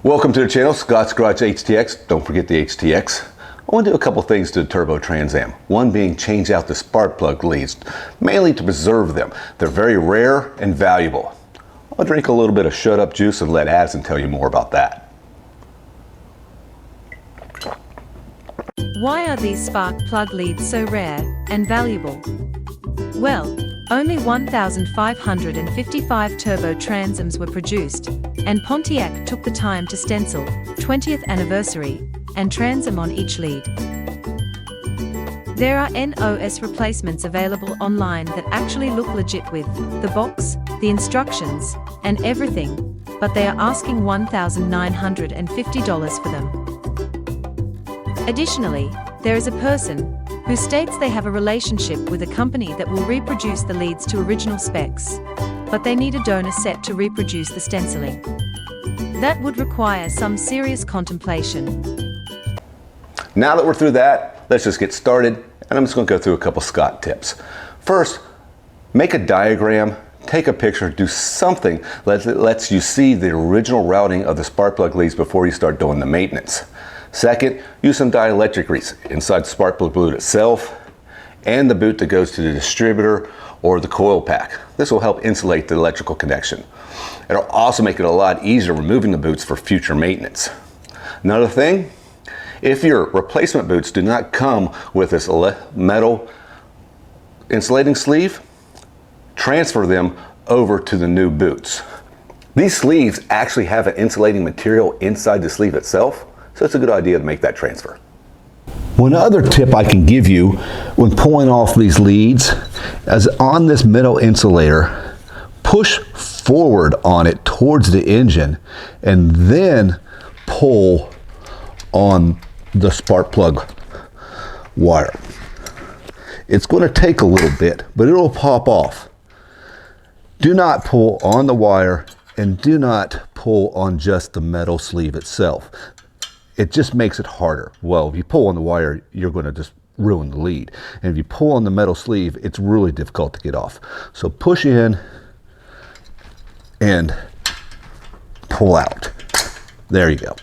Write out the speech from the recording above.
Welcome to the channel, Scott's Garage HTX. Don't forget the HTX. I want to do a couple things to the Turbo Trans Am. One being change out the spark plug leads, mainly to preserve them. They're very rare and valuable. I'll drink a little bit of Shut Up juice and let Addison tell you more about that. Why are these spark plug leads so rare and valuable? Well, only 1,555 Turbo Transams were produced, and Pontiac took the time to stencil 20th anniversary and Transam on each lead. There are NOS replacements available online that actually look legit with the box, the instructions, and everything, but they are asking $1,950 for them. Additionally, there is a person who states they have a relationship with a company that will reproduce the leads to original specs, but they need a donor set to reproduce the stenciling. That would require some serious contemplation. Now that we're through that, let's just get started, and I'm just going to go through a couple Scott tips. First, make a diagram, take a picture, do something that lets you see the original routing of the spark plug leads before you start doing the maintenance. Second, use some dielectric grease inside the spark plug boot itself and the boot that goes to the distributor or the coil pack. This will help insulate the electrical connection. It'll also make it a lot easier removing the boots for future maintenance. Another thing, if your replacement boots do not come with this metal insulating sleeve, transfer them over to the new boots. These sleeves actually have an insulating material inside the sleeve itself, so it's a good idea to make that transfer. One other tip I can give you when pulling off these leads is on this metal insulator, push forward on it towards the engine and then pull on the spark plug wire. It's going to take a little bit, but it'll pop off. Do not pull on the wire and do not pull on just the metal sleeve itself. It just makes it harder. Well, if you pull on the wire, you're going to just ruin the lead. And if you pull on the metal sleeve, it's really difficult to get off. So push in and pull out. There you go.